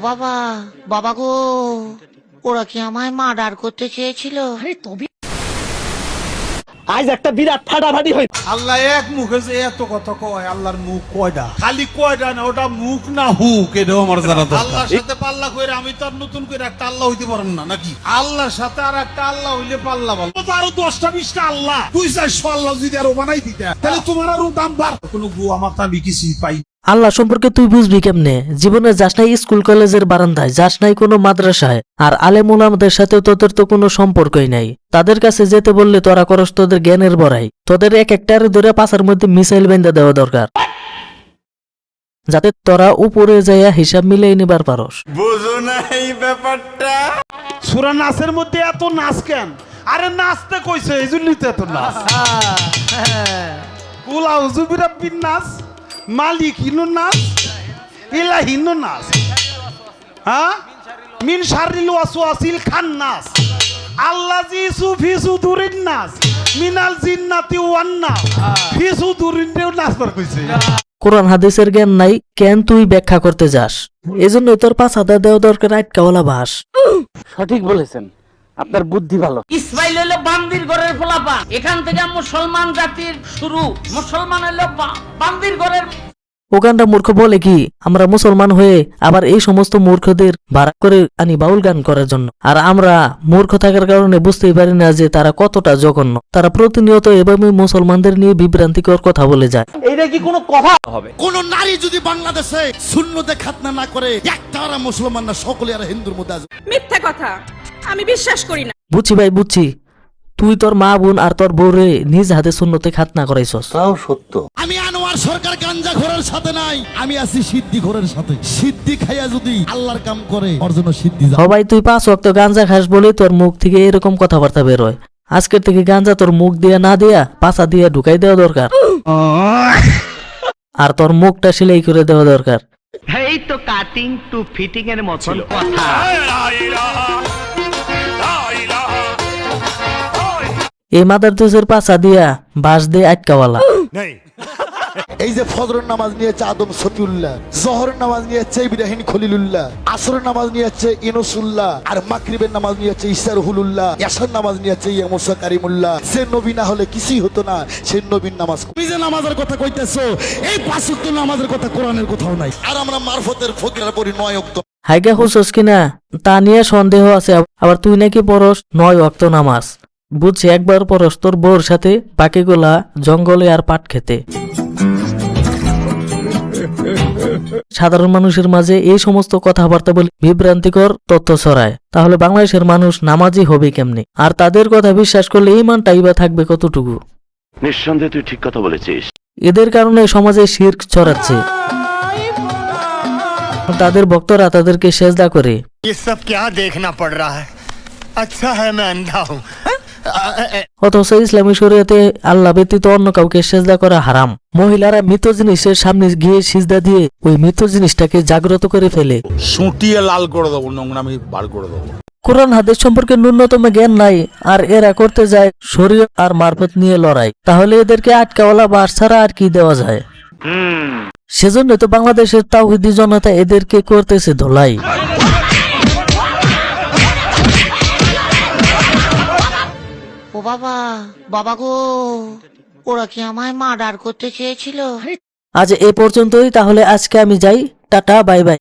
বাবা, বাবা গো, ওরা কি আমায় মার্ডার করতে চেয়েছিল? আজ একটা বিরাট ফাটাফাটি হয়। আল্লাহ এক মুখে যে এত কথা কয়, আল্লাহর মুখ কয়টা? খালি কয়টা না, ওটা মুখ না হুক, এটাও আমার জানা দরকার। আল্লাহর সাথে পাল্লা কইরা আমি তো আর নতুন করে একটা আল্লাহ হইতে পারবো না নাকি? আল্লাহর সাথে আর একটা আল্লাহ হইলে পাল্লা ভালো। তো আরো 10টা 20টা আল্লাহ, 200 আল্লাহ যদি আরো বানাই দিতে, তাহলে তোমার আরো দাম বাড়। কোনো গু আমার আমি কিছুই পাই। আল্লাহ সম্পর্কে তুই বুঝবি কেমনে? জীবনে যাস নাই স্কুল কলেজের বারান্দায়, যাস নাই কোনো মাদ্রাসায়, আর আলেম ওলামাদের সাথে তোদের তো কোনো সম্পর্কই নাই। তাদের কাছে যেতে বললে তোরা করস তোদের জ্ঞানের বড়াই। তোদের এক একটারে ধরে পাশার মধ্যে মিসাইল বেঁধে দেওয়া দরকার, যাতে তোরা উপরে যাইয়া হিসাব মিলিয়ে নিবার পারস। বুঝো না এই ব্যাপারটা? সূরা নাসের মধ্যে এত নাচ কেন? আরে নাচতে কইছে, এই জন্যই তো এত নাচ। কুল আউযু বিরাব্বিন নাস, মালিক হিনো নাস, ইলাহিনো নাস, হ্যাঁ, মিন শাররিল ওয়াসওয়াসিল খান্নাস, আল্লাযী ফি সুদুরিন নাস, মিনাল জিন্নাতি ওয়ান নাস, ফি সুদুরিন নাস বার কইছে। কোরআন হাদিসের জ্ঞান নাই কেন তুই ব্যাখ্যা করতে যাস? এজন্যই তোর পাঁচ হাজার দেওয়া দরকার আটকাওয়ালা ভাস। সঠিক বলেছেন, আপনার বুদ্ধি ভালো। ইসমাইল হলো বান্দির ঘরের ফলাফা। এখান থেকে মুসলমান জাতির শুরু। মুসলমান হলো বান্দির ঘরের। ওখানটা মূর্খ বলে কি আমরা মুসলমান হয়ে আবার এই সমস্ত মূর্খদের ভাড়া করে আনি বাউল গান করার জন্য, আর আমরা মূর্খ থাকার কারণে বুঝতেই পারি না যে তারা কতটা জঘন্য। তারা প্রতিনিয়ত এভাবে মুসলমানদের নিয়ে বিভ্রান্তিকর কথা বলে যায়। এইটা কি কোনো কথা হবে? কোন নারী যদি বাংলাদেশে সুন্নতে খাতনা না করে, একটা মুসলমান না, সকলে আর হিন্দুর মধ্যে আছে। মিথ্যা কথা, আমি বিশ্বাস করি না। বুঝছি ভাই বুঝছি, তুই তোর মা বোন আর তোর বউরে নিজ হাতে সুন্নতে খাতনা করাইছস। আমি আনোয়ার সরকার গাঞ্জা ঘোরের সাথে নাই, আমি আছি সিদ্ধি ঘোরের সাথে। সিদ্ধি খাইয়া যদি আল্লাহর কাম করে, ওর জন্য সিদ্ধি। সবাই তুই 5 ওয়াক্ত গাঞ্জা খাস বলে তোর মুখ থেকে এরকম কথাবার্তা বের হয়। আজকের থেকে গাঞ্জা তোর মুখ দিয়া না দিয়া পাছা দিয়া ঢুকাই দেওয়া দরকার, আর তোর মুখটা সেলাই করে দেওয়া দরকার। এই তো কাটিং টু ফিটিং এর মতন কথা। এই মাদার তুসের পাছা দিয়া বাঁশ দিয়ে আটকাওয়ালা। এই যে ফজরের নামাজ নিয়েছে আদম সফিউল্লাহ, জোহরের নামাজ নিয়েছে ইব্রাহিম খলিলুল্লাহ, আসরের নামাজ নিয়েছে ইনুসুল্লাহ, আর মাগরিবের নামাজ নিয়েছে ইসারহুলুল্লাহ, ইয়াসার নামাজ নিয়েছে মুসা কারিমুল্লাহ। সে নবী না হলে কিছুই হতো না, সে নবীর নামাজ। তুমি যে নামাজের কথা কইতেছো, এই 5 ওয়াক্ত নামাজের কথা কোরআনের কোথাও নাই। আর আমরা মারফতের ফকিরা পড়ি 9 ওয়াক্ত। হাইগা হুসস কিনা তা নিয়ে সন্দেহ আছে। আবার তুই নাকি পড়স 9 ওয়াক্ত নামাজ। বুঝছি একবার পরস তোর বউর সাথে, বাকিগুলা জঙ্গলে আর পাট খেতে। সাধারণ মানুষের মাঝে এই সমস্ত কথাবার্তা বলে বিভ্রান্তিকর তথ্য ছড়ায়, তাহলে বাংলাদেশের মানুষ নামাজি হবে কেমনে? আর তাদের কথা বিশ্বাস করলে ইমানটাই বা থাকবে কতটুকু? নিঃসন্দেহে তুই ঠিক কথা বলেছিস। এদের কারণে সমাজে শিরক ছড়াচ্ছে। তাদের ভক্তরা তাদেরকে সেজদা করে। ये सब क्या देखना पड़ रहा है? अच्छा है मैं अंधा हूँ। অথচ ইসলামী শরীয়তে আল্লাহ ব্যতীত অন্য কাউকে সেজদা করা হারাম। মহিলারা মৃত জিনিসের সামনে গিয়ে সিজদা দিয়ে ওই মৃত জিনিসটাকে জাগ্রত করে ফেলে। সুটিয়ে লাল করে দেবো, নোংরামি বার করে দেবো। কোরআন হাদিস সম্পর্কে ন্যূনতম জ্ঞান নাই, আর এরা করতে যায় শরীয়ত আর মারফত নিয়ে লড়াই। তাহলে এদেরকে আটকাওয়ালা বাস ছাড়া আর কি দেওয়া যায়? সেজন্য তো বাংলাদেশের তাওহীদি জনতা এদেরকে করতেছে ধোলাই। ও বাবা, বাবা গো, ওরা কি আমায় মার্ডার করতে চেয়েছিল? আজ এ পর্যন্তই, তাহলে আজকে আমি যাই। Tata, bye bye.